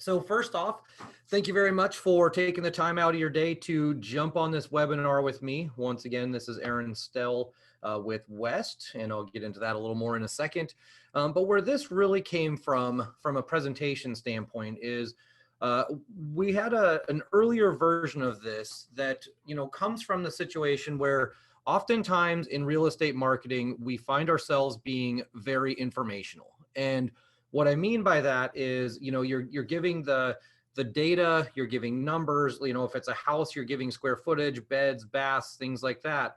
So first off, thank you very much for taking the time out of your day to jump on this webinar with me. Once again, this is Stelle with West, and I'll get into that a little more in a second. But where this really came from a presentation standpoint is we had an earlier version of this that comes from the situation where oftentimes in real estate marketing, we find ourselves being very informational. And what I mean by that is, you're giving the data, you're giving numbers, if it's a house, you're giving square footage, beds, baths, things like that.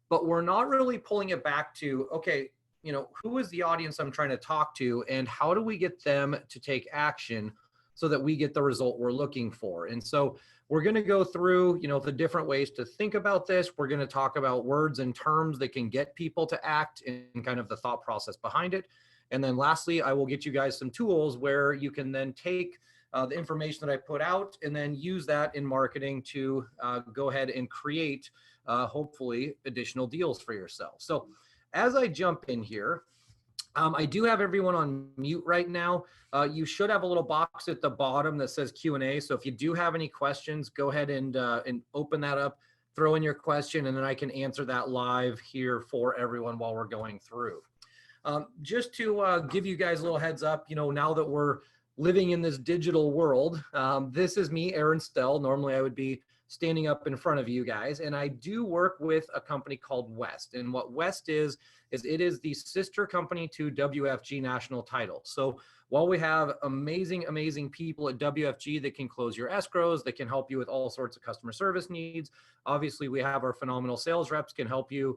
But we're not really pulling it back to, okay, who is the audience I'm trying to talk to and how do we get them to take action so that we get the result we're looking for? And so we're going to go through, the different ways to think about this. We're going to talk about words and terms that can get people to act and kind of the thought process behind it. And then lastly, I will get you guys some tools where you can then take the information that I put out and then use that in marketing to go ahead and create, hopefully, additional deals for yourself. So as I jump in here, I do have everyone on mute right now. You should have a little box at the bottom that says Q&A. So if you do have any questions, go ahead and open that up, throw in your question, and then I can answer that live here for everyone while we're going through. Just to give you guys a little heads up, now that we're living in this digital world, this is me, Stelle. Normally I would be standing up in front of you guys, and I do work with a company called West. And what West is it is the sister company to WFG National Title. So while we have amazing people at WFG that can close your escrows, that can help you with all sorts of customer service needs, obviously we have our phenomenal sales reps can help you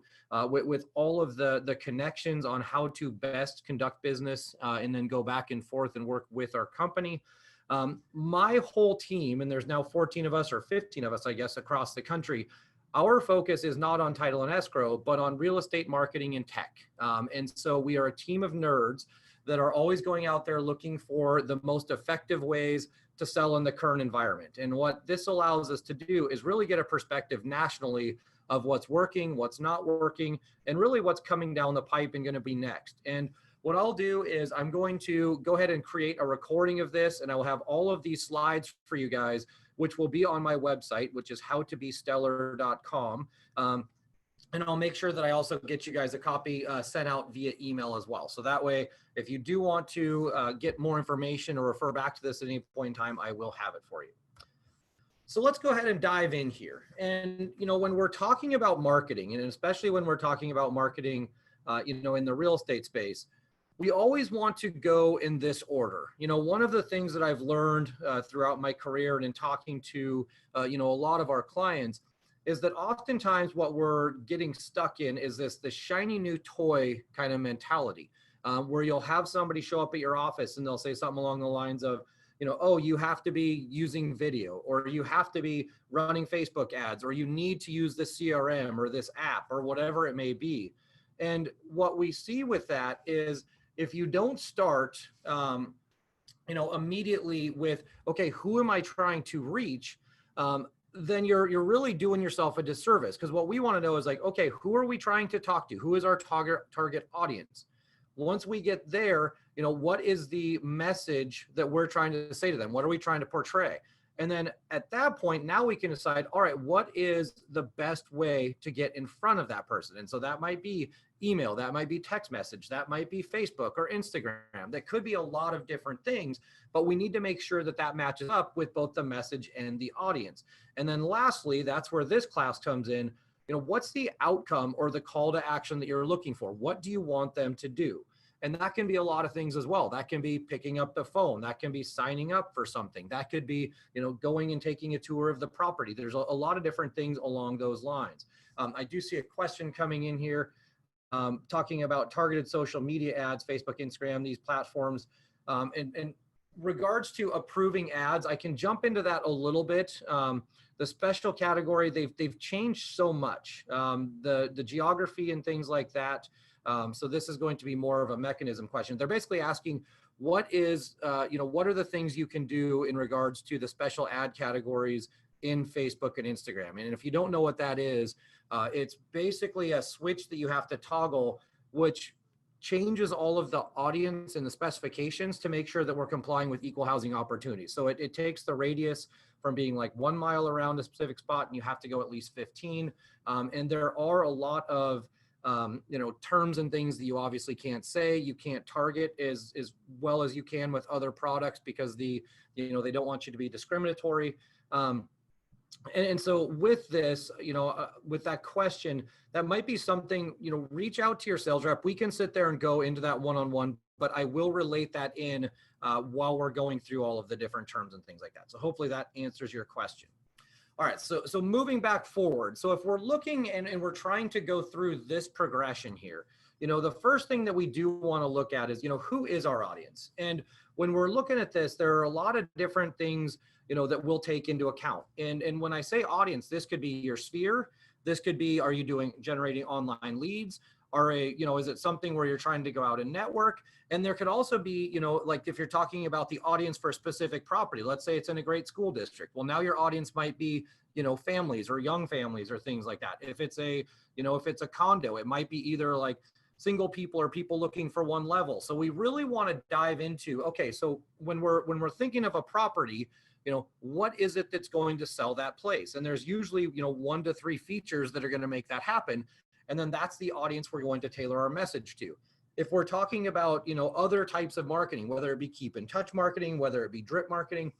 with all of the connections on how to best conduct business and then go back and forth and work with our company. My whole team, and there's now 14 of us or 15 of us, I guess, across the country, our focus is not on title and escrow, but on real estate marketing and tech. And so we are a team of nerds that are always going out there looking for the most effective ways to sell in the current environment. And what this allows us to do is really get a perspective nationally of what's working, what's not working, and really what's coming down the pipe and going to be next. And what I'll do is I'm going to go ahead and create a recording of this, and I will have all of these slides for you guys, which will be on my website, which is howtobestellar.com. And I'll make sure that I also get you guys a copy sent out via email as well. So that way, if you do want to get more information or refer back to this at any point in time, I will have it for you. So let's go ahead and dive in here. And, when we're talking about marketing, and especially when we're talking about marketing, in the real estate space, we always want to go in this order. One of the things that I've learned throughout my career and in talking to, a lot of our clients is that oftentimes what we're getting stuck in is this shiny new toy kind of mentality, where you'll have somebody show up at your office and they'll say something along the lines of, oh, you have to be using video, or you have to be running Facebook ads, or you need to use the CRM or this app or whatever it may be. And what we see with that is if you don't start, immediately with, okay, who am I trying to reach? Then you're really doing yourself a disservice, because what we want to know is like, okay, who are we trying to talk to? Who is our target audience? Once we get there, what is the message that we're trying to say to them? What are we trying to portray? And then at that point, now we can decide, all right, what is the best way to get in front of that person? And so that might be email, that might be text message, that might be Facebook or Instagram. That could be a lot of different things, but we need to make sure that that matches up with both the message and the audience. And then lastly, that's where this class comes in. What's the outcome or the call to action that you're looking for? What do you want them to do? And that can be a lot of things as well. That can be picking up the phone. That can be signing up for something. That could be, going and taking a tour of the property. There's a lot of different things along those lines. I do see a question coming in here talking about targeted social media ads, Facebook, Instagram, these platforms. And regards to approving ads, I can jump into that a little bit. The special category, they've changed so much. The geography and things like that. So this is going to be more of a mechanism question. They're basically asking, what are the things you can do in regards to the special ad categories in Facebook and Instagram? And if you don't know what that is, it's basically a switch that you have to toggle, which changes all of the audience and the specifications to make sure that we're complying with equal housing opportunities. So it takes the radius from being like 1 mile around a specific spot, and you have to go at least 15. And there are a lot of terms and things that you obviously can't say. You can't target as well as you can with other products because they don't want you to be discriminatory. And so with this, with that question, that might be something, reach out to your sales rep. We can sit there and go into that one-on-one, but I will relate that in while we're going through all of the different terms and things like that. So hopefully that answers your question. All right, so moving back forward. So if we're looking and we're trying to go through this progression here, the first thing that we do want to look at is, who is our audience? And when we're looking at this, there are a lot of different things, that we'll take into account. And when I say audience, this could be your sphere. This could be, are you generating online leads? Is it something where you're trying to go out and network? And there could also be, like if you're talking about the audience for a specific property, let's say it's in a great school district. Well, now your audience might be, families or young families or things like that. If it's if it's a condo, it might be either like single people or people looking for one level. So we really want to dive into, okay, so when we're thinking of a property, what is it that's going to sell that place? And there's usually, 1 to 3 features that are going to make that happen. And then that's the audience we're going to tailor our message to. If we're talking about, other types of marketing, whether it be keep in touch marketing, whether it be drip marketing,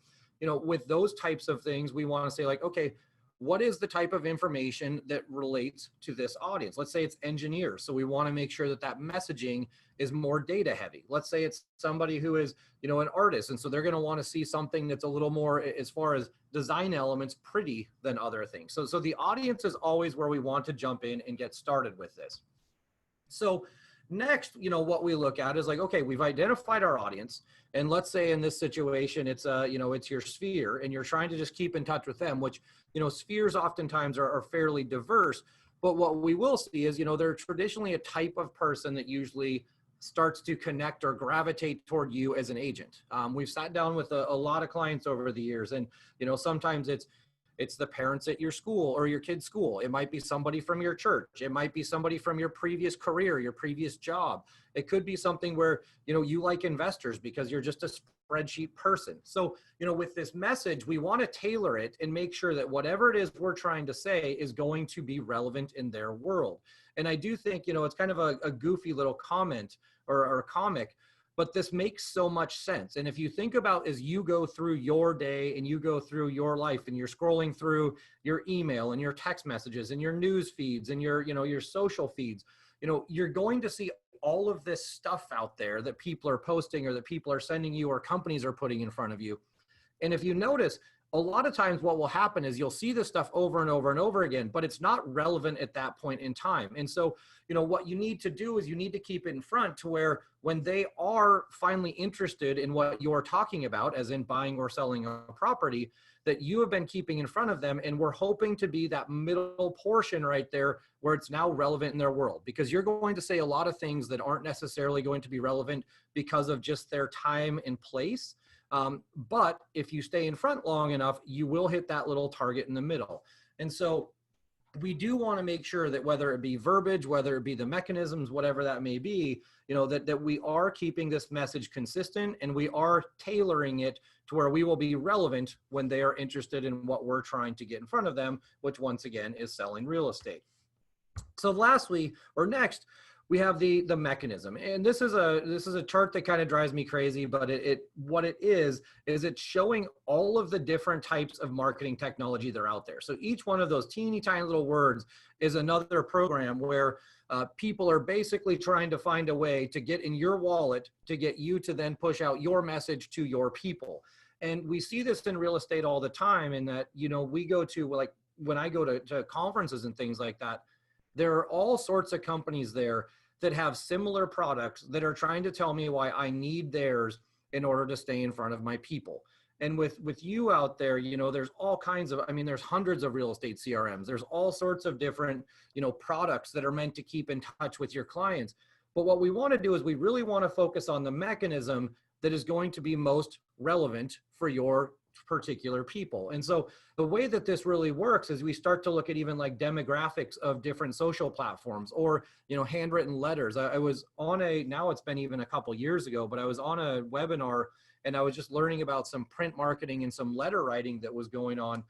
with those types of things, we want to say like, okay, what is the type of information that relates to this audience? Let's say it's engineers. So we want to make sure that that messaging is more data heavy. Let's say it's somebody who is, an artist. And so they're going to want to see something that's a little more, as far as design elements, pretty than other things. So the audience is always where we want to jump in and get started with this. So next, what we look at is like, okay, we've identified our audience. And let's say in this situation, it's it's your sphere and you're trying to just keep in touch with them, which, spheres oftentimes are fairly diverse. But what we will see is, they're traditionally a type of person that usually starts to connect or gravitate toward you as an agent. We've sat down with a lot of clients over the years, and, sometimes it's the parents at your school or your kid's school. It might be somebody from your church. It might be somebody from your previous career, your previous job. It could be something where, you like investors because you're just a spreadsheet person. So, with this message, we want to tailor it and make sure that whatever it is we're trying to say is going to be relevant in their world. And I do think, it's kind of a goofy little comment or comic, but this makes so much sense. And if you think about as you go through your day and you go through your life and you're scrolling through your email and your text messages and your news feeds and your social feeds, you're going to see all of this stuff out there that people are posting or that people are sending you or companies are putting in front of you. And if you notice, a lot of times what will happen is you'll see this stuff over and over and over again, but it's not relevant at that point in time. And so, what you need to do is you need to keep it in front to where when they are finally interested in what you're talking about, as in buying or selling a property, that you have been keeping in front of them. And we're hoping to be that middle portion right there where it's now relevant in their world, because you're going to say a lot of things that aren't necessarily going to be relevant because of just their time and place. But if you stay in front long enough, you will hit that little target in the middle. And so we do want to make sure that whether it be verbiage, whether it be the mechanisms, whatever that may be, that we are keeping this message consistent and we are tailoring it to where we will be relevant when they are interested in what we're trying to get in front of them, which once again is selling real estate. So lastly, or next, we have the mechanism. And this is a chart that kind of drives me crazy, but what it is it's showing all of the different types of marketing technology that are out there. So each one of those teeny tiny little words is another program where people are basically trying to find a way to get in your wallet to get you to then push out your message to your people. And we see this in real estate all the time in that, we go to, like when I go to conferences and things like that, there are all sorts of companies there that have similar products that are trying to tell me why I need theirs in order to stay in front of my people. And with you out there, there's all kinds of, there's hundreds of real estate CRMs. There's all sorts of different, products that are meant to keep in touch with your clients. But what we want to do is we really want to focus on the mechanism that is going to be most relevant for your particular people. And so the way that this really works is we start to look at even like demographics of different social platforms, or, you know, handwritten letters. I was on now it's been even a couple years ago, but I was on a webinar and I was just learning about some print marketing and some letter writing that was going on.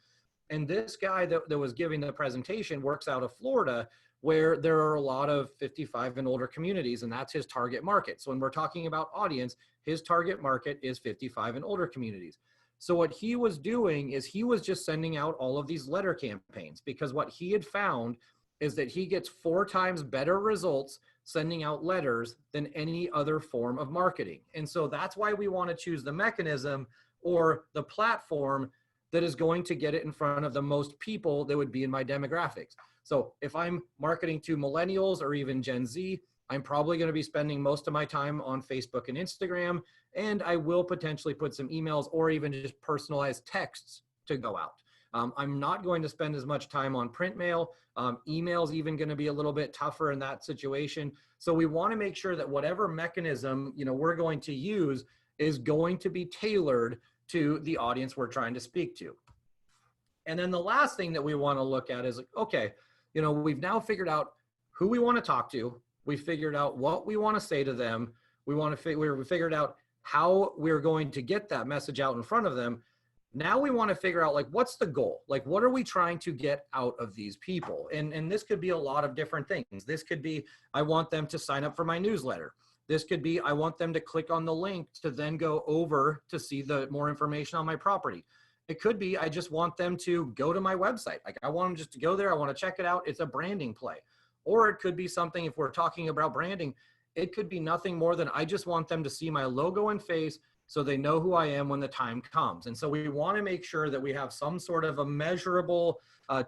And this guy that was giving the presentation works out of Florida, where there are a lot of 55 and older communities, and that's his target market. So when we're talking about audience, his target market is 55 and older communities. So what he was doing is he was just sending out all of these letter campaigns, because what he had found is that he gets 4 times better results sending out letters than any other form of marketing. And so that's why we want to choose the mechanism or the platform that is going to get it in front of the most people that would be in my demographics. So if I'm marketing to millennials or even Gen Z, I'm probably going to be spending most of my time on Facebook and Instagram, and I will potentially put some emails or even just personalized texts to go out. I'm not going to spend as much time on print mail. Email's even going to be a little bit tougher in that situation. So we want to make sure that whatever mechanism, you know, we're going to use is going to be tailored to the audience we're trying to speak to. And then the last thing that we want to look at is like, okay, you know, we've now figured out who we want to talk to. We figured out what we want to say to them. We figured out how we're going to get that message out in front of them. Now we want to figure out, like, what's the goal? Like, what are we trying to get out of these people? And this could be a lot of different things. This could be, I want them to sign up for my newsletter. This could be, I want them to click on the link to then go over to see the more information on my property. It could be, I just want them to go to my website. Like, I want them just to go there. I want to check it out. It's a branding play. Or it could be something, if we're talking about branding, it could be nothing more than I just want them to see my logo and face so they know who I am when the time comes. And so we want to make sure that we have some sort of a measurable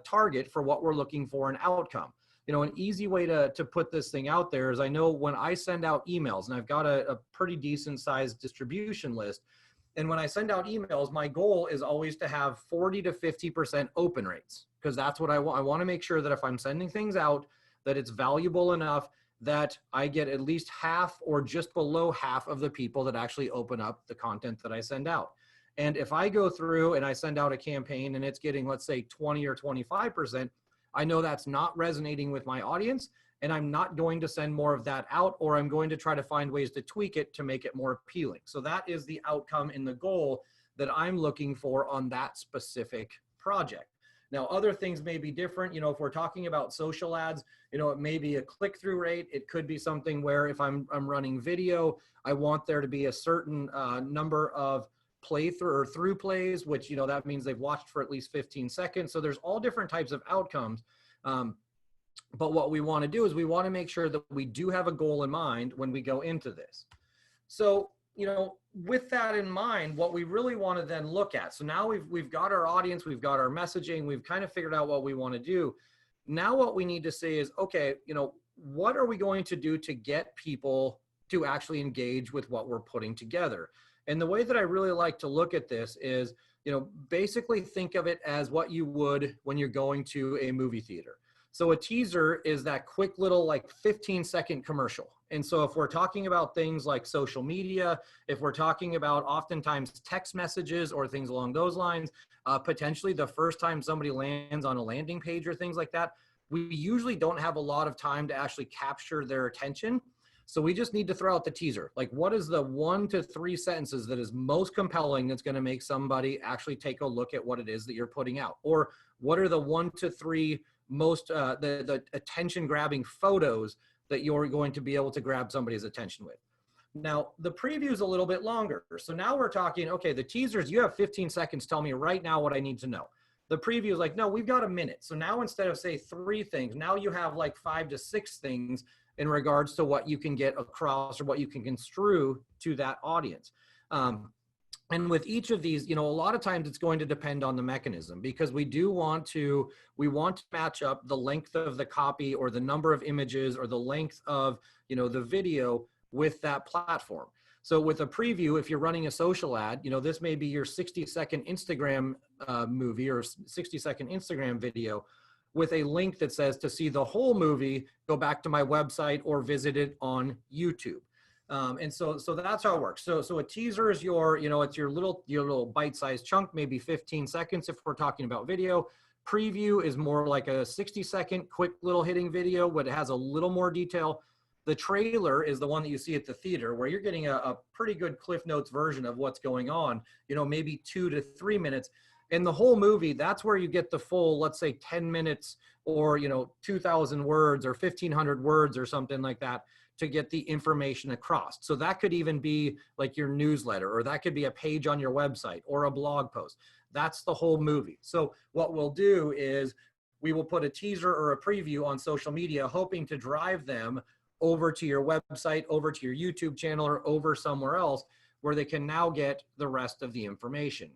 target for what we're looking for an outcome. You know, an easy way to put this thing out there is, I know when I send out emails, and I've got a pretty decent sized distribution list, and when I send out emails, my goal is always to have 40 to 50% open rates, because that's what I want. I want to make sure that if I'm sending things out, that it's valuable enough that I get at least half or just below half of the people that actually open up the content that I send out. And if I go through and I send out a campaign and it's getting, let's say, 20 or 25%, I know that's not resonating with my audience, and I'm not going to send more of that out, or I'm going to try to find ways to tweak it to make it more appealing. So that is the outcome and the goal that I'm looking for on that specific project. Now, other things may be different. You know, if we're talking about social ads, you know, it may be a click-through rate. It could be something where if I'm running video, I want there to be a certain number of playthrough or through plays, which, you know, that means they've watched for at least 15 seconds. So there's all different types of outcomes. But what we want to do is we want to make sure that we do have a goal in mind when we go into this. So, you know, with that in mind, what we really want to then look at, so now we've got our audience, we've got our messaging, we've kind of figured out what we want to do. Now what we need to say is, okay, you know, what are we going to do to get people to actually engage with what we're putting together? And the way that I really like to look at this is, you know, basically think of it as what you would when you're going to a movie theater. So a teaser is that quick little like 15-second commercial. And so if we're talking about things like social media, if we're talking about oftentimes text messages or things along those lines, potentially the first time somebody lands on a landing page or things like that, we usually don't have a lot of time to actually capture their attention. So we just need to throw out the teaser. Like, what is the 1 to 3 sentences that is most compelling that's going to make somebody actually take a look at what it is that you're putting out? Or what are the 1 to 3 most the attention grabbing photos that you're going to be able to grab somebody's attention with? Now, the preview is a little bit longer. So now we're talking, okay, the teasers, you have 15 seconds. Tell me right now what I need to know. The preview is like, no, we've got a minute. So now instead of say 3 things, now you have like 5 to 6 things in regards to what you can get across or what you can construe to that audience. And with each of these, you know, a lot of times it's going to depend on the mechanism, because we want to match up the length of the copy or the number of images or the length of, you know, the video with that platform. So with a preview, if you're running a social ad, you know, this may be your 60-second Instagram movie or 60-second Instagram video with a link that says, to see the whole movie, go back to my website or visit it on YouTube. And so that's how it works. So a teaser is your, it's your little bite-sized chunk, maybe 15 seconds if we're talking about video. Preview is more like a 60-second quick little hitting video, but it has a little more detail. The trailer is the one that you see at the theater, where you're getting a pretty good Cliff Notes version of what's going on, maybe 2 to 3 minutes. In the whole movie, that's where you get the full, let's say 10 minutes or, 2,000 words or 1,500 words or something like that to get the information across. So that could even be like your newsletter, or that could be a page on your website or a blog post. That's the whole movie. So what we'll do is we will put a teaser or a preview on social media, hoping to drive them over to your website, over to your YouTube channel, or over somewhere else where they can now get the rest of the information.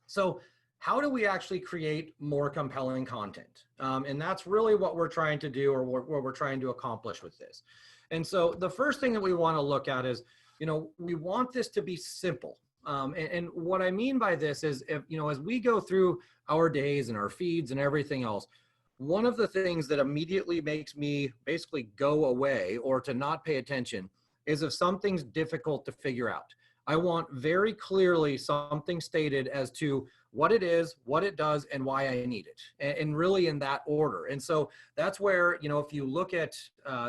So how do we actually create more compelling content? And that's really what we're trying to do, or what we're trying to accomplish with this. And so the first thing that we want to look at is, we want this to be simple. And what I mean by this is, if, as we go through our days and our feeds and everything else, one of the things that immediately makes me basically go away or to not pay attention is if something's difficult to figure out. I want very clearly something stated as to what it is, what it does, and why I need it, and really in that order. And so that's where, if you look at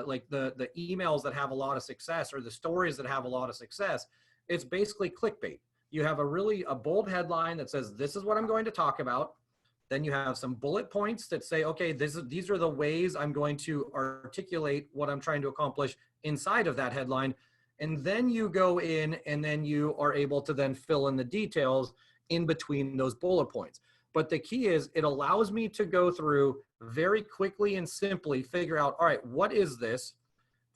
like the emails that have a lot of success, or the stories that have a lot of success, it's basically clickbait. You have a bold headline that says, this is what I'm going to talk about. Then you have some bullet points that say, okay, these are the ways I'm going to articulate what I'm trying to accomplish inside of that headline. And then you go in and then you are able to then fill in the details in between those bullet points. But the key is, it allows me to go through very quickly and simply figure out, all right, what is this,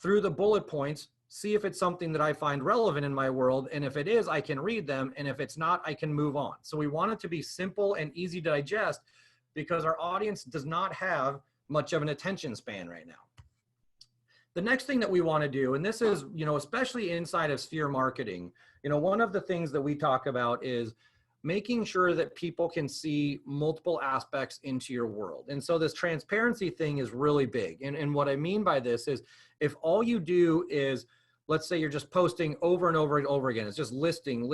through the bullet points, see if it's something that I find relevant in my world. And if it is, I can read them. And if it's not, I can move on. So we want it to be simple and easy to digest, because our audience does not have much of an attention span right now. The next thing that we want to do, and this is, especially inside of sphere marketing, one of the things that we talk about is making sure that people can see multiple aspects into your world. And so this transparency thing is really big. And what I mean by this is, if all you do is, let's say you're just posting over and over and over again, it's just listing,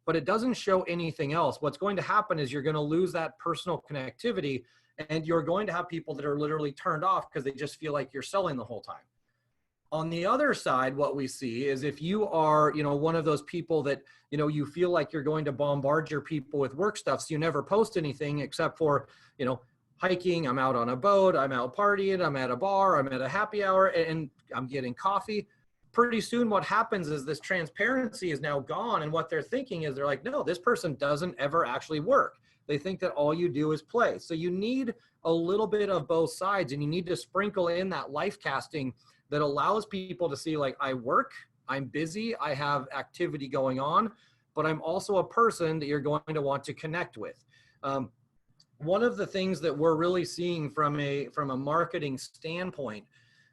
but it doesn't show anything else, what's going to happen is you're going to lose that personal connectivity, and you're going to have people that are literally turned off because they just feel like you're selling the whole time. On the other side, what we see is, if you are, one of those people that, you feel like you're going to bombard your people with work stuff, so you never post anything except for, hiking, I'm out on a boat, I'm out partying, I'm at a bar, I'm at a happy hour, and I'm getting coffee. Pretty soon what happens is this transparency is now gone, and what they're thinking is, they're like, no, this person doesn't ever actually work. They think that all you do is play. So you need a little bit of both sides, and you need to sprinkle in that life casting that allows people to see, like, I work, I'm busy, I have activity going on, but I'm also a person that you're going to want to connect with. One of the things that we're really seeing from a marketing standpoint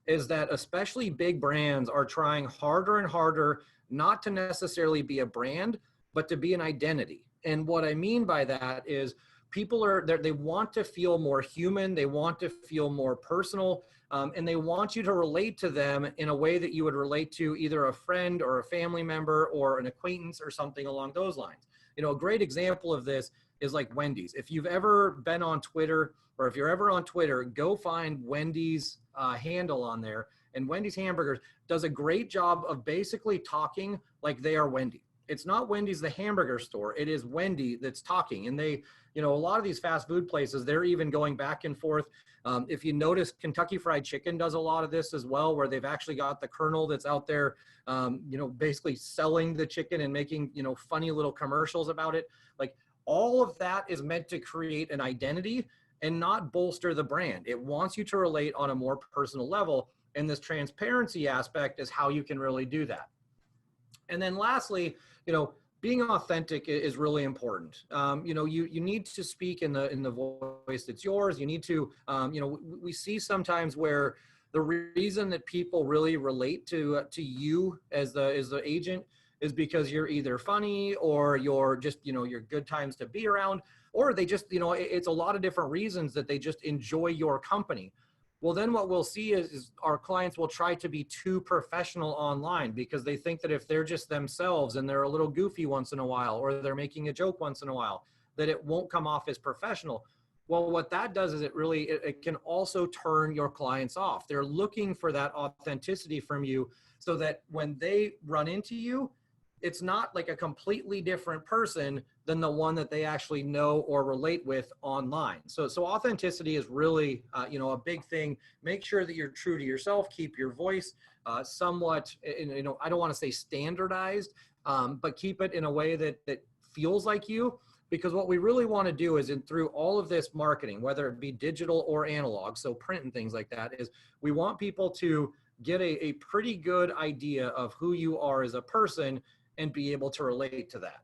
is that especially big brands are trying harder and harder not to necessarily be a brand, but to be an identity. And what I mean by that is, people they want to feel more human, they want to feel more personal, and they want you to relate to them in a way that you would relate to either a friend or a family member or an acquaintance or something along those lines. A great example of this is like Wendy's. If you've ever been on Twitter, or if you're ever on Twitter, go find Wendy's handle on there. And Wendy's Hamburgers does a great job of basically talking like they are Wendy. It's not Wendy's the hamburger store, it is Wendy that's talking. And they, a lot of these fast food places, they're even going back and forth. If you notice, Kentucky Fried Chicken does a lot of this as well, where they've actually got the colonel that's out there, basically selling the chicken and making, funny little commercials about it. Like, all of that is meant to create an identity and not bolster the brand. It wants you to relate on a more personal level. And this transparency aspect is how you can really do that. And then lastly, being authentic is really important. You need to speak in the voice that's yours. You need to, we see sometimes where the reason that people really relate to you as the agent is because you're either funny, or you're just, you're good times to be around, or they just, it's a lot of different reasons that they just enjoy your company. Well, then what we'll see is our clients will try to be too professional online because they think that if they're just themselves and they're a little goofy once in a while, or they're making a joke once in a while, that it won't come off as professional. Well, what that does is it can also turn your clients off. They're looking for that authenticity from you so that when they run into you, it's not like a completely different person than the one that they actually know or relate with online. So authenticity is really, a big thing. Make sure that you're true to yourself. Keep your voice somewhat, I don't want to say standardized, but keep it in a way that feels like you. Because what we really want to do is through all of this marketing, whether it be digital or analog, so print and things like that, is we want people to get a pretty good idea of who you are as a person and be able to relate to that.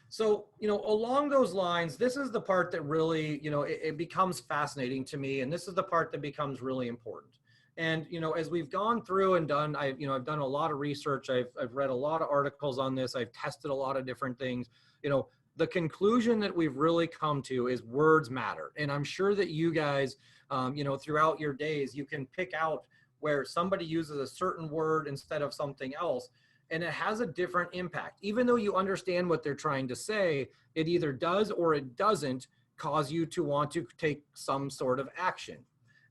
So, along those lines, this is the part that really, it becomes fascinating to me. And this is the part that becomes really important. And, as we've gone through and done, I've done a lot of research. I've read a lot of articles on this. I've tested a lot of different things. The conclusion that we've really come to is words matter. And I'm sure that you guys, throughout your days, you can pick out where somebody uses a certain word instead of something else. And it has a different impact. Even though you understand what they're trying to say, it either does or it doesn't cause you to want to take some sort of action.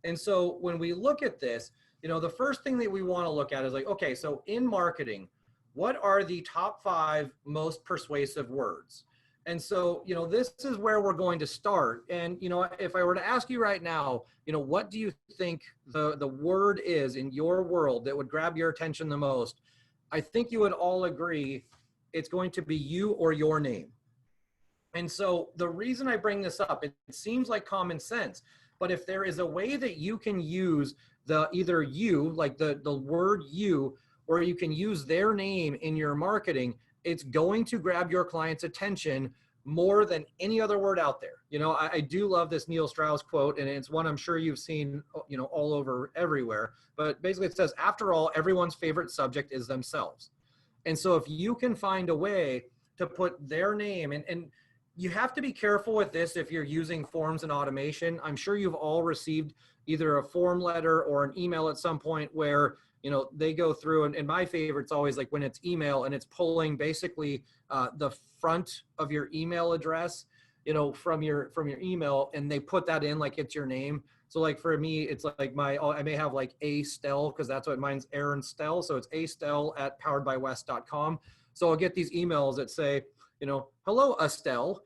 And so when we look at this, the first thing that we want to look at is like, okay, so in marketing, what are the top 5 most persuasive words? And so, this is where we're going to start. And, if I were to ask you right now, what do you think the word is in your world that would grab your attention the most? I think you would all agree it's going to be you or your name. And so the reason I bring this up, it seems like common sense, but if there is a way that you can use either you, like the word you, or you can use their name in your marketing, it's going to grab your client's attention more than any other word out there. I do love this Neil Strauss quote, and it's one I'm sure you've seen, all over everywhere. But basically it says, after all, everyone's favorite subject is themselves. And so if you can find a way to put their name, and you have to be careful with this if you're using forms and automation. I'm sure you've all received either a form letter or an email at some point where they go through, and my favorite's always like when it's email and it's pulling basically the front of your email address, from your email, and they put that in like it's your name. So like for me, it's like I may have like a Stelle, because that's what mine's, Aaron Stelle. So it's astelle@poweredbywest.com. So I'll get these emails that say, hello, Estelle,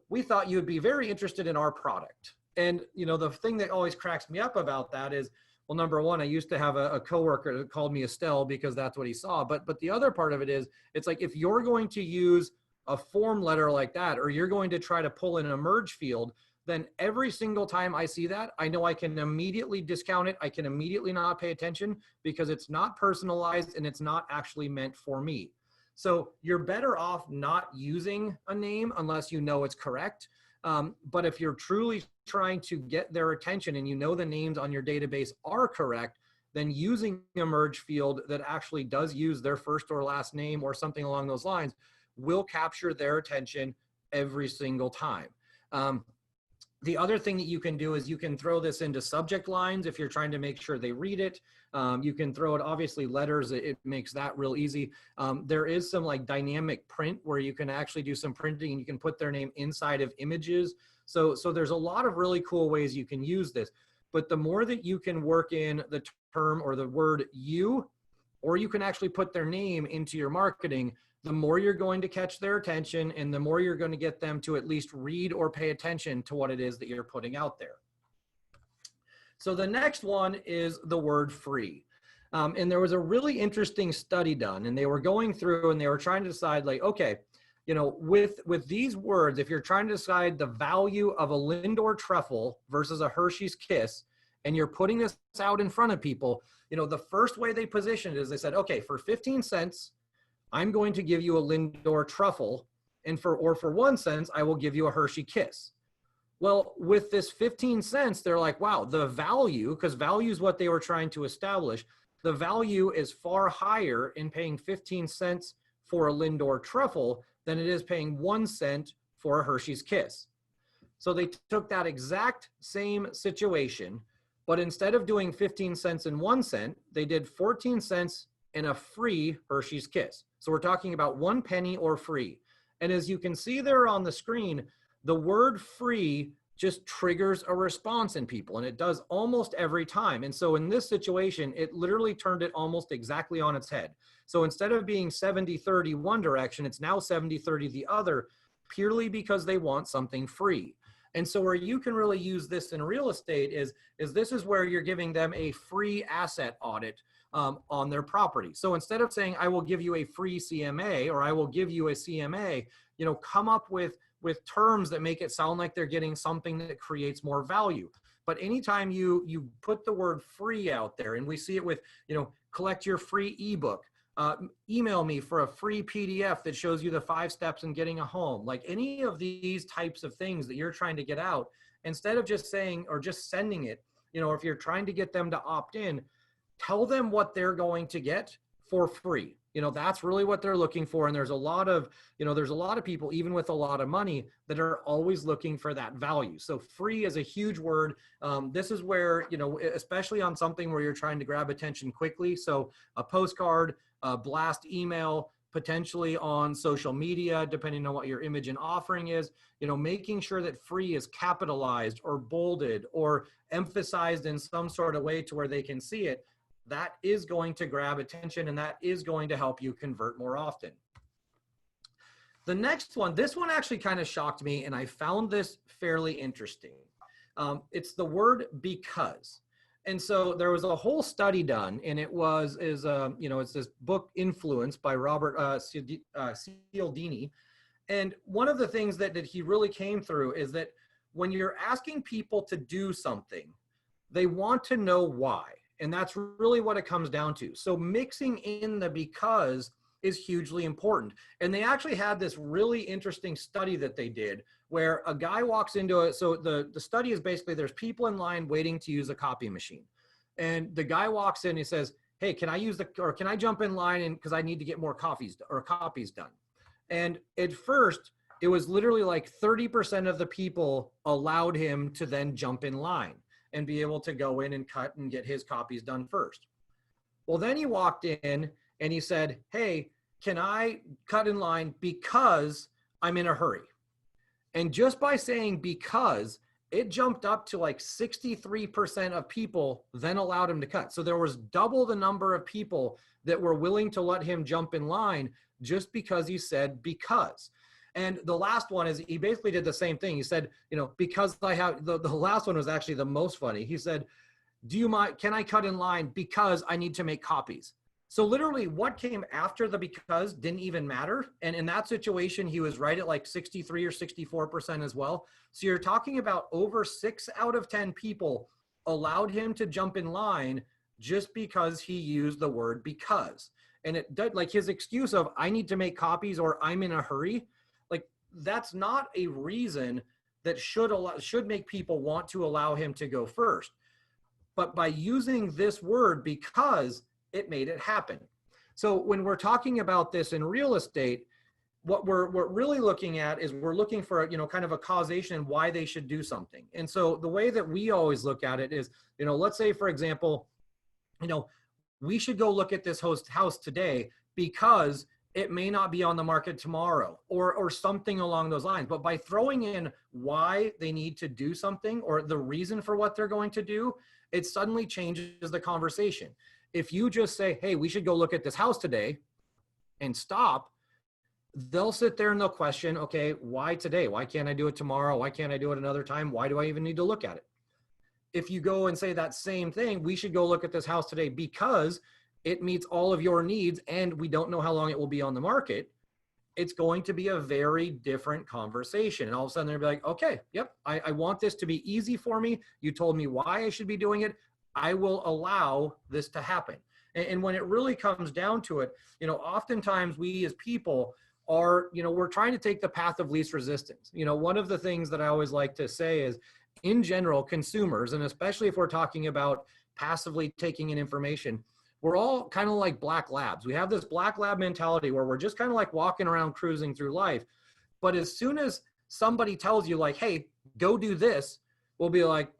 we thought you would be very interested in our product. And, the thing that always cracks me up about that is, well, number one, I used to have a coworker that called me Estelle because that's what he saw. But the other part of it is, it's like, if you're going to use a form letter like that, or you're going to try to pull in a merge field, then every single time I see that, I know I can immediately discount it. I can immediately not pay attention because it's not personalized and it's not actually meant for me. So you're better off not using a name unless you know it's correct. But if you're truly trying to get their attention and the names on your database are correct, then using a merge field that actually does use their first or last name or something along those lines will capture their attention every single time. The other thing that you can do is you can throw this into subject lines if you're trying to make sure they read it. You can throw it, obviously, letters. It makes that real easy. There is some like dynamic print where you can actually do some printing and you can put their name inside of images. So there's a lot of really cool ways you can use this. But the more that you can work in the term or the word you, or you can actually put their name into your marketing, the more you're going to catch their attention and the more you're going to get them to at least read or pay attention to what it is that you're putting out there. So the next one is the word free. And there was a really interesting study done, and they were going through and they were trying to decide, like, okay, with these words, if you're trying to decide the value of a Lindor truffle versus a Hershey's Kiss, and you're putting this out in front of people, the first way they positioned it is they said, okay, for 15 cents, I'm going to give you a Lindor truffle, and for 1 cent, I will give you a Hershey Kiss. Well, with this 15 cents, they're like, wow, the value, because value is what they were trying to establish, the value is far higher in paying 15 cents for a Lindor truffle than it is paying 1 cent for a Hershey's Kiss. So they took that exact same situation, But instead of doing 15 cents and 1 cent, they did 14 cents and a free Hershey's Kiss. So we're talking about 1 penny or free. And as you can see there on the screen, the word free just triggers a response in people, and it does almost every time. And so in this situation, it literally turned it almost exactly on its head. So instead of being 70-30 one direction, it's now 70-30 the other, purely because they want something free. And so where you can really use this in real estate is this is where you're giving them a free asset audit on their property. So instead of saying, I will give you a free CMA or I will give you a CMA, you know, come up with terms that make it sound like they're getting something that creates more value. But anytime you put the word free out there, and we see it with, you know, collect your free ebook, email me for a free PDF that shows you the 5 steps in getting a home, like any of these types of things that you're trying to get out, instead of just saying or just sending it, you know, if you're trying to get them to opt in, tell them what they're going to get for free. You know, that's really what they're looking for. And there's a lot of, you know, there's a lot of people, even with a lot of money, that are always looking for that value. So free is a huge word. This is where, you know, especially on something where you're trying to grab attention quickly. So a postcard, a blast email, potentially on social media, depending on what your image and offering is, you know, making sure that free is capitalized or bolded or emphasized in some sort of way to where they can see it. That is going to grab attention, and that is going to help you convert more often. The next one, this one actually kind of shocked me, and I found this fairly interesting. It's the word because. And so there was a whole study done, and it was, you know, it's this book Influence by Robert Cialdini. And one of the things that he really came through is that when you're asking people to do something, they want to know why. And that's really what it comes down to. So mixing in the because is hugely important. And they actually had this really interesting study that they did where a guy walks into it. So the study is basically there's people in line waiting to use a copy machine. And the guy walks in and he says, hey, can I jump in line and because I need to get more copies done. And at first it was literally like 30% of the people allowed him to then jump in line and be able to go in and cut and get his copies done first. Well, then he walked in and he said, hey, can I cut in line because I'm in a hurry? And just by saying because, it jumped up to like 63% of people then allowed him to cut. So there was double the number of people that were willing to let him jump in line just because he said because. And the last one is he basically did the same thing. He said, you know, because I have, the last one was actually the most funny. He said, do you mind, can I cut in line because I need to make copies? So literally what came after the because didn't even matter. And in that situation, he was right at like 63 or 64% as well. So you're talking about over 6 out of 10 people allowed him to jump in line just because he used the word because. And it did, like his excuse of I need to make copies or I'm in a hurry, like that's not a reason that should make people want to allow him to go first. But by using this word because, it made it happen. So when we're talking about this in real estate, what we're really looking at is we're looking for, you know, kind of a causation and why they should do something. And so the way that we always look at it is, you know, let's say, for example, you know, we should go look at this house today because it may not be on the market tomorrow or something along those lines. But by throwing in why they need to do something or the reason for what they're going to do, it suddenly changes the conversation. If you just say, hey, we should go look at this house today and stop, they'll sit there and they'll question, okay, why today? Why can't I do it tomorrow? Why can't I do it another time? Why do I even need to look at it? If you go and say that same thing, we should go look at this house today because it meets all of your needs and we don't know how long it will be on the market, it's going to be a very different conversation. And all of a sudden they'll be like, okay, yep, I want this to be easy for me. You told me why I should be doing it. I will allow this to happen. And when it really comes down to it, you know, oftentimes we as people are, you know, we're trying to take the path of least resistance. You know, one of the things that I always like to say is in general, consumers, and especially if we're talking about passively taking in information, we're all kind of like black labs. We have this black lab mentality where we're just kind of like walking around cruising through life. But as soon as somebody tells you like, hey, go do this, we'll be like,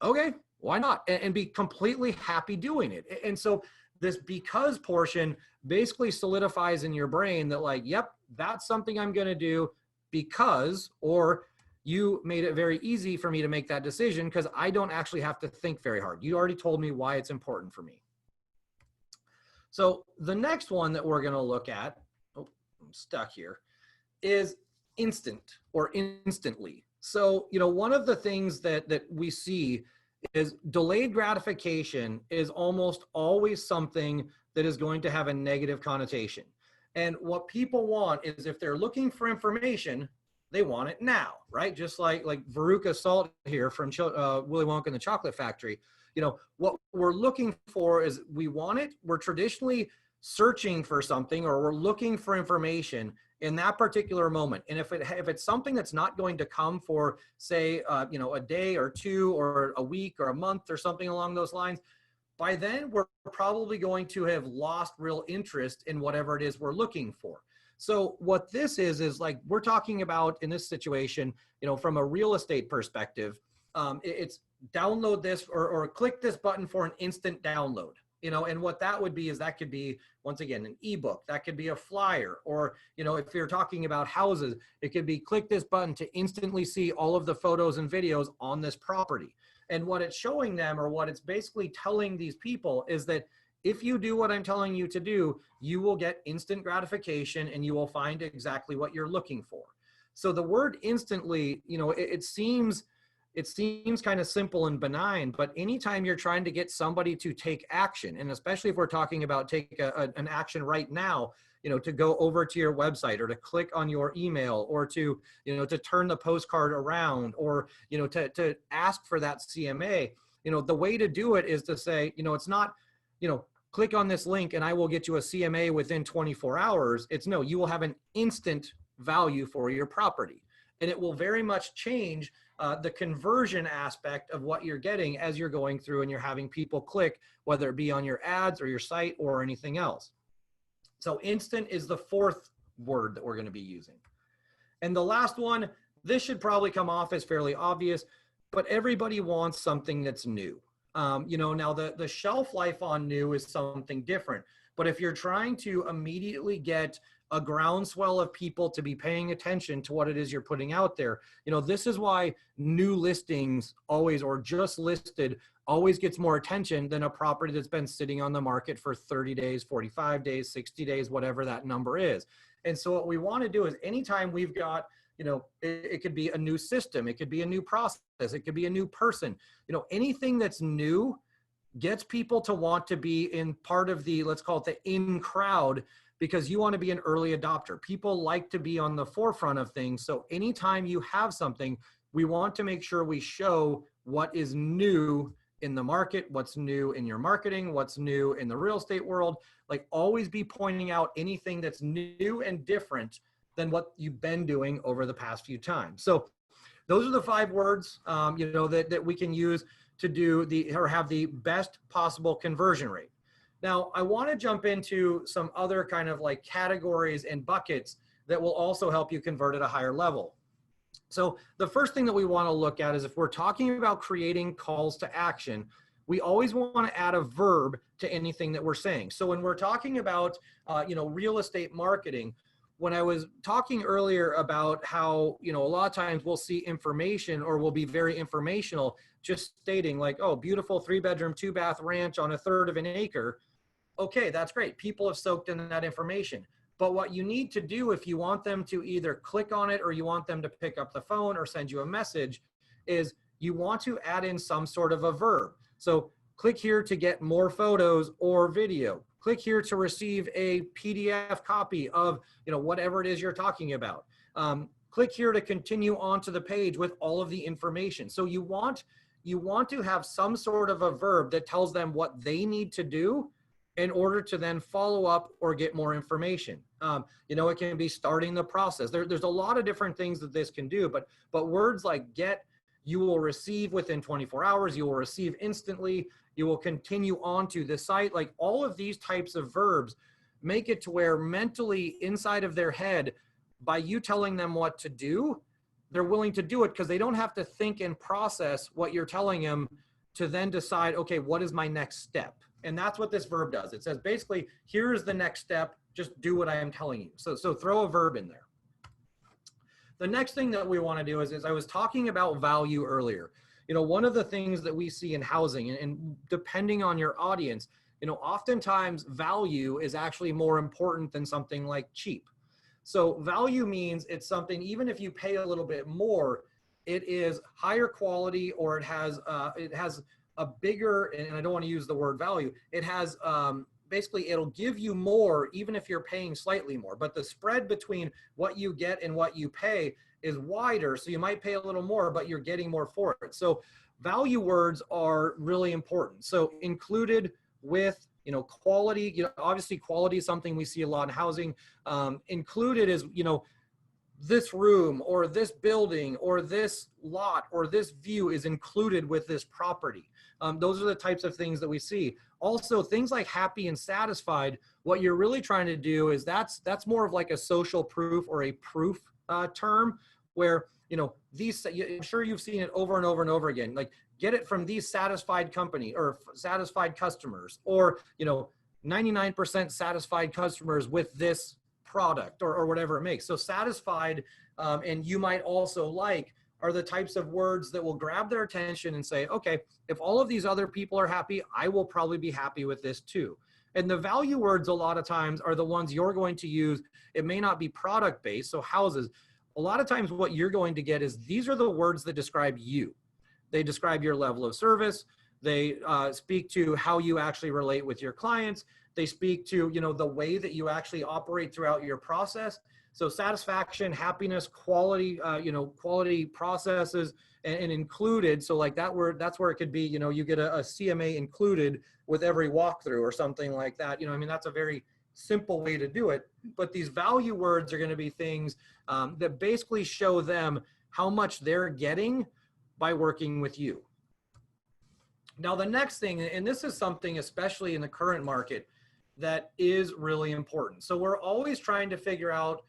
okay, Why not? And be completely happy doing it. And so this because portion basically solidifies in your brain that like, yep, that's something I'm going to do because, or you made it very easy for me to make that decision because I don't actually have to think very hard. You already told me why it's important for me. So the next one that we're going to look at, oh, I'm stuck here, is instant or instantly. So, you know, one of the things that we see is delayed gratification is almost always something that is going to have a negative connotation. And what people want is if they're looking for information, they want it now, right? Just like Veruca Salt here from Willy Wonka and the Chocolate Factory. You know, what we're looking for is we want it. We're traditionally searching for something or we're looking for information in that particular moment. And if it's something that's not going to come for, say, you know, a day or two or a week or a month or something along those lines, by then we're probably going to have lost real interest in whatever it is we're looking for. So what this is like we're talking about in this situation, you know, from a real estate perspective, it's download this or click this button for an instant download. You know, and what that would be is that could be, once again, an ebook, that could be a flyer, or, you know, if you're talking about houses, it could be click this button to instantly see all of the photos and videos on this property. And what it's showing them, or what it's basically telling these people, is that if you do what I'm telling you to do, you will get instant gratification and you will find exactly what you're looking for. So the word instantly, you know, it seems kind of simple and benign, but anytime you're trying to get somebody to take action, and especially if we're talking about take an action right now, you know, to go over to your website or to click on your email or to, you know, to turn the postcard around or, you know, to ask for that CMA, you know, the way to do it is to say, you know, it's not, you know, click on this link and I will get you a CMA within 24 hours. It's no, you will have an instant value for your property. And it will very much change the conversion aspect of what you're getting as you're going through and you're having people click, whether it be on your ads or your site or anything else. So instant is the fourth word that we're going to be using. And the last one, this should probably come off as fairly obvious, but everybody wants something that's new. You know, now the shelf life on new is something different, but if you're trying to immediately get a groundswell of people to be paying attention to what it is you're putting out there, you know, this is why new listings always, or just listed, always gets more attention than a property that's been sitting on the market for 30 days, 45 days, 60 days, whatever that number is. And so what we want to do is anytime we've got, you know, it could be a new system, it could be a new process, it could be a new person, you know, anything that's new gets people to want to be in part of the, let's call it the in crowd, because you want to be an early adopter. People like to be on the forefront of things. So anytime you have something, we want to make sure we show what is new in the market, what's new in your marketing, what's new in the real estate world. Like always be pointing out anything that's new and different than what you've been doing over the past few times. So those are the 5 words, you know, that we can use to do or have the best possible conversion rate. Now, I want to jump into some other kind of like categories and buckets that will also help you convert at a higher level. So the first thing that we want to look at is if we're talking about creating calls to action, we always want to add a verb to anything that we're saying. So when we're talking about, you know, real estate marketing, when I was talking earlier about how, you know, a lot of times we'll see information or we'll be very informational, just stating like, oh, beautiful 3-bedroom, 2-bath ranch on 1/3 of an acre. Okay, that's great. People have soaked in that information. But what you need to do if you want them to either click on it or you want them to pick up the phone or send you a message is you want to add in some sort of a verb. So click here to get more photos or video. Click here to receive a PDF copy of, you know, whatever it is you're talking about. Click here to continue onto the page with all of the information. So you want to have some sort of a verb that tells them what they need to do in order to then follow up or get more information. You know, it can be starting the process. There's a lot of different things that this can do, but words like get, you will receive within 24 hours, you will receive instantly, you will continue on to the site, like all of these types of verbs make it to where mentally inside of their head, by you telling them what to do, they're willing to do it because they don't have to think and process what you're telling them to then decide, okay, what is my next step? And that's what this verb does. It says basically, here's the next step, just do what I am telling you. So throw a verb in there. The next thing that we want to do is I was talking about value earlier. One of the things that we see in housing, and depending on your audience, oftentimes value is actually more important than something like cheap. So value means it's something, even if you pay a little bit more, it is higher quality, or it has a bigger, and I don't want to use the word value, it has basically it'll give you more even if you're paying slightly more, but the spread between what you get and what you pay is wider, so you might pay a little more, but you're getting more for it. So value words are really important. So included with, quality, obviously quality is something we see a lot in housing. Included is, this room or this building or this lot or this view is included with this property. Those are the types of things that we see. Also, things like happy and satisfied, what you're really trying to do is that's more of like a social proof or a proof term where, these, I'm sure you've seen it over and over and over again, like get it from these satisfied company or satisfied customers, or, 99% satisfied customers with this product or whatever it makes. So satisfied, and you might also like, are the types of words that will grab their attention and say, okay, if all of these other people are happy, I will probably be happy with this too. And the value words a lot of times are the ones you're going to use. It may not be product based. So houses, a lot of times what you're going to get is these are the words that describe you. They describe your level of service. They speak to how you actually relate with your clients. They speak to, the way that you actually operate throughout your process. So satisfaction, happiness, quality, quality processes, and included. So like that word, that's where it could be, you get a CMA included with every walkthrough or something like that. That's a very simple way to do it. But these value words are going to be things that basically show them how much they're getting by working with you. Now, the next thing, and this is something, especially in the current market, that is really important. So we're always trying to figure out,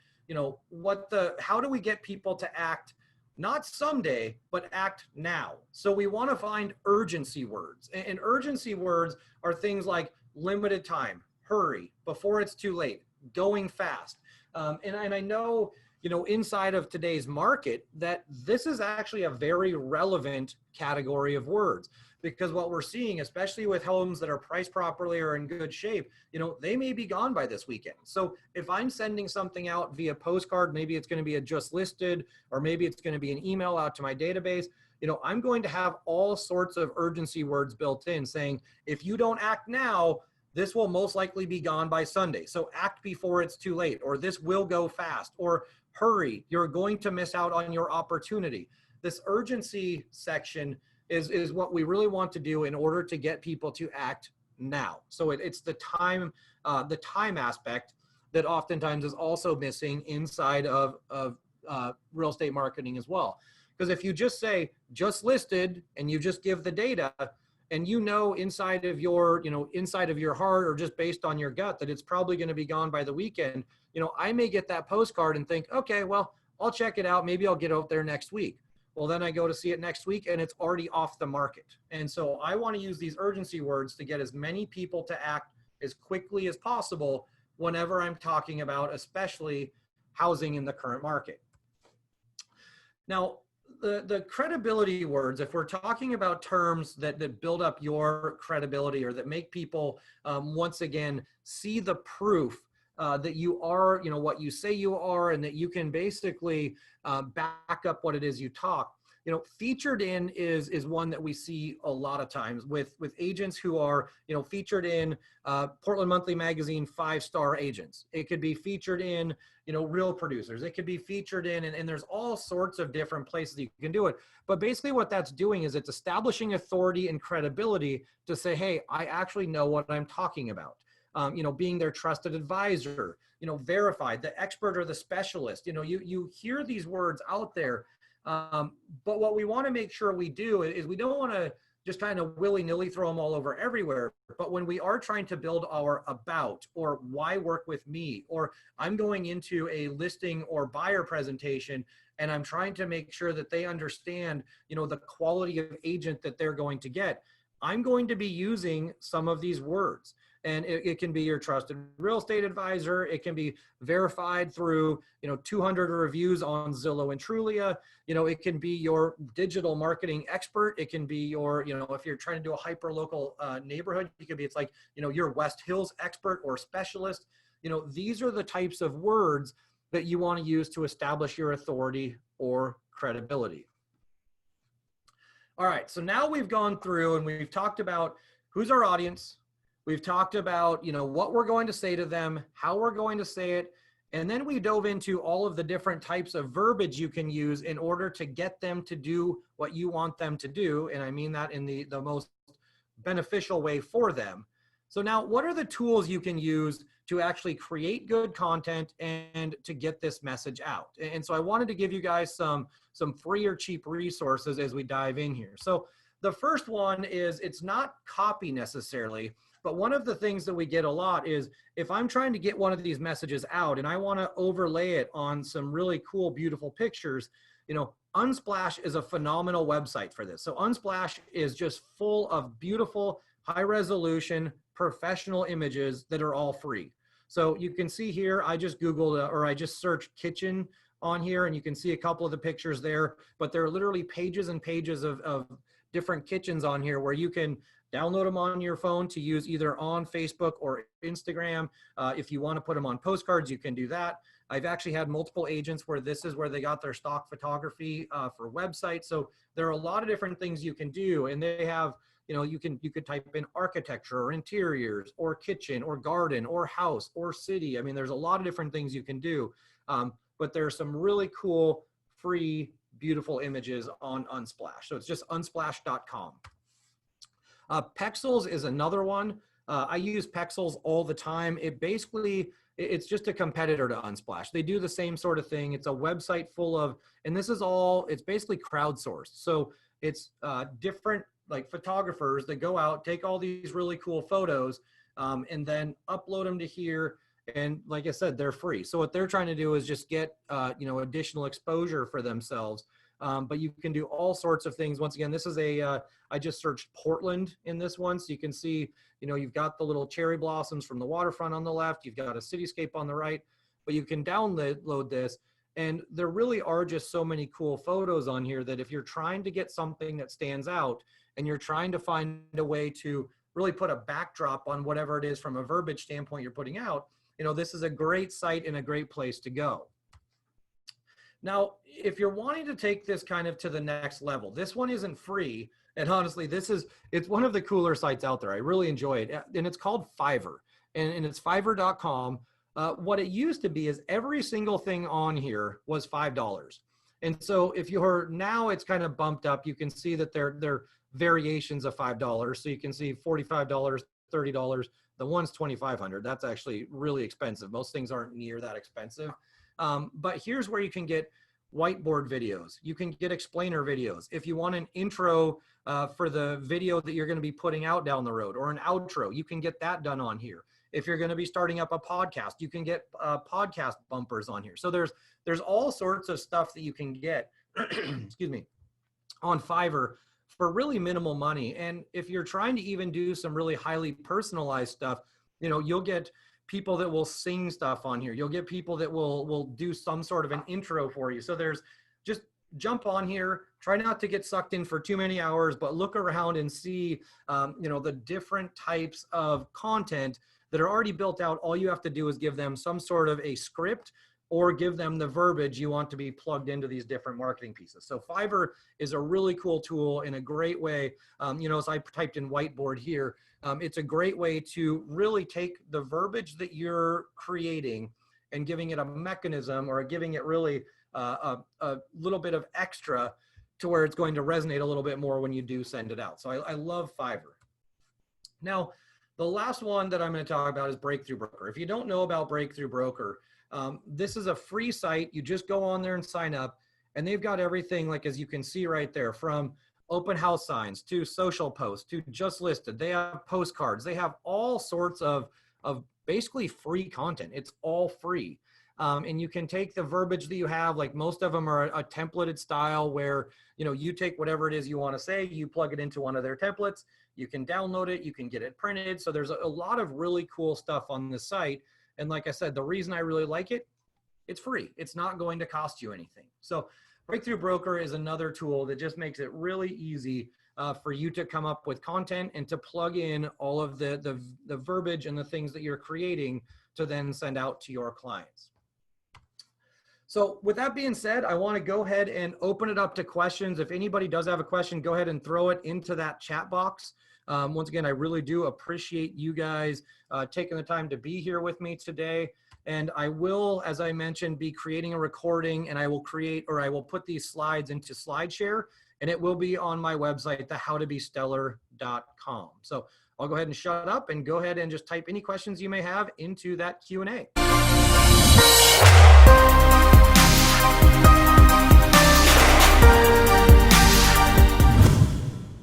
how do we get people to act, not someday, but act now. So we want to find urgency words, and urgency words are things like limited time, hurry, before it's too late, going fast. And I know, inside of today's market, that this is actually a very relevant category of words, because what we're seeing, especially with homes that are priced properly or in good shape, they may be gone by this weekend. So if I'm sending something out via postcard, maybe it's going to be a just listed, or maybe it's going to be an email out to my database, I'm going to have all sorts of urgency words built in saying, if you don't act now, this will most likely be gone by Sunday. So act before it's too late, or this will go fast, or hurry, you're going to miss out on your opportunity. This urgency section is what we really want to do in order to get people to act now. So it's the time aspect that oftentimes is also missing inside of real estate marketing as well. Because if you just say just listed and you just give the data, and inside of your heart, or just based on your gut, that it's probably going to be gone by the weekend, I may get that postcard and think, okay, well, I'll check it out. Maybe I'll get out there next week. Well, then I go to see it next week and it's already off the market. And so I want to use these urgency words to get as many people to act as quickly as possible whenever I'm talking about, especially housing in the current market. Now, the credibility words, if we're talking about terms that build up your credibility, or that make people, once again, see the proof that you are, what you say you are, and that you can basically back up what it is you talk. Featured in is one that we see a lot of times with agents who are, featured in Portland Monthly Magazine 5-star agents. It could be featured in, Real Producers. It could be featured in, and there's all sorts of different places you can do it. But basically what that's doing is it's establishing authority and credibility to say, hey, I actually know what I'm talking about. Being their trusted advisor, verified, the expert or the specialist. You hear these words out there. But what we want to make sure we do is we don't want to just kind of willy-nilly throw them all over everywhere. But when we are trying to build our about, or why work with me, or I'm going into a listing or buyer presentation, and I'm trying to make sure that they understand, the quality of agent that they're going to get, I'm going to be using some of these words. And it can be your trusted real estate advisor. It can be verified through, 200 reviews on Zillow and Trulia. It can be your digital marketing expert. It can be your, if you're trying to do a hyper local neighborhood, it could be, it's like, your West Hills expert or specialist. These are the types of words that you want to use to establish your authority or credibility. All right, so now we've gone through and we've talked about who's our audience. We've talked about, what we're going to say to them, how we're going to say it. And then we dove into all of the different types of verbiage you can use in order to get them to do what you want them to do. And I mean that in the most beneficial way for them. So now, what are the tools you can use to actually create good content and to get this message out? And so I wanted to give you guys some free or cheap resources as we dive in here. So the first one is, it's not copy necessarily, but one of the things that we get a lot is, if I'm trying to get one of these messages out and I want to overlay it on some really cool, beautiful pictures, Unsplash is a phenomenal website for this. So Unsplash is just full of beautiful, high resolution, professional images that are all free. So you can see here, I just Googled or I just searched kitchen on here, and you can see a couple of the pictures there, but there are literally pages and pages of different kitchens on here where you can download them on your phone to use either on Facebook or Instagram. If you want to put them on postcards, you can do that. I've actually had multiple agents where this is where they got their stock photography for websites. So there are a lot of different things you can do, and they have, you could type in architecture or interiors or kitchen or garden or house or city. I mean, there's a lot of different things you can do, but there's some really cool, free, beautiful images on Unsplash. So it's just unsplash.com. Pexels is another one. I use Pexels all the time. It's just a competitor to Unsplash. They do the same sort of thing. It's a website full of, and this is all, it's basically crowdsourced. So it's different like photographers that go out, take all these really cool photos, and then upload them to here. And like I said, they're free. So what they're trying to do is just get, additional exposure for themselves. But you can do all sorts of things. Once again, this is I just searched Portland in this one. So you can see, you've got the little cherry blossoms from the waterfront on the left. You've got a cityscape on the right, but you can download this. And there really are just so many cool photos on here that if you're trying to get something that stands out and you're trying to find a way to really put a backdrop on whatever it is from a verbiage standpoint you're putting out, this is a great site and a great place to go. Now, if you're wanting to take this kind of to the next level, this one isn't free. And honestly, it's one of the cooler sites out there. I really enjoy it. And it's called Fiverr, and it's fiverr.com. What it used to be is every single thing on here was $5. And so if you're now, it's kind of bumped up. You can see that they're variations of $5. So you can see $45, $30. The one's $2,500. That's actually really expensive. Most things aren't near that expensive. But here's where you can get whiteboard videos. You can get explainer videos. If you want an intro for the video that you're going to be putting out down the road, or an outro, you can get that done on here. If you're going to be starting up a podcast, you can get podcast bumpers on here. So there's all sorts of stuff that you can get, excuse me, on Fiverr for really minimal money. And if you're trying to even do some really highly personalized stuff, you'll get people that will sing stuff on here. You'll get people that will do some sort of an intro for you. So just jump on here, try not to get sucked in for too many hours, but look around and see, the different types of content that are already built out. All you have to do is give them some sort of a script or give them the verbiage you want to be plugged into these different marketing pieces. So Fiverr is a really cool tool in a great way. As I typed in whiteboard here, it's a great way to really take the verbiage that you're creating and giving it a mechanism, or giving it really a little bit of extra to where it's going to resonate a little bit more when you do send it out. So I love Fiverr. Now, the last one that I'm going to talk about is Breakthrough Broker. If you don't know about Breakthrough Broker, this is a free site. You just go on there and sign up, and they've got everything, like as you can see right there, from open house signs to social posts to just listed. They have postcards. They have all sorts of basically free content. It's all free. And you can take the verbiage that you have, like most of them are a templated style where, you take whatever it is you want to say, you plug it into one of their templates, you can download it, you can get it printed. So there's a lot of really cool stuff on this site. And like I said, the reason I really like it, it's free. It's not going to cost you anything. So Breakthrough Broker is another tool that just makes it really easy for you to come up with content and to plug in all of the verbiage and the things that you're creating to then send out to your clients. So with that being said, I want to go ahead and open it up to questions. If anybody does have a question, go ahead and throw it into that chat box. Once again, I really do appreciate you guys taking the time to be here with me today. And I will, as I mentioned, be creating a recording, and I will put these slides into SlideShare, and it will be on my website, thehowtobestellar.com. So I'll go ahead and shut up and go ahead and just type any questions you may have into that Q&A.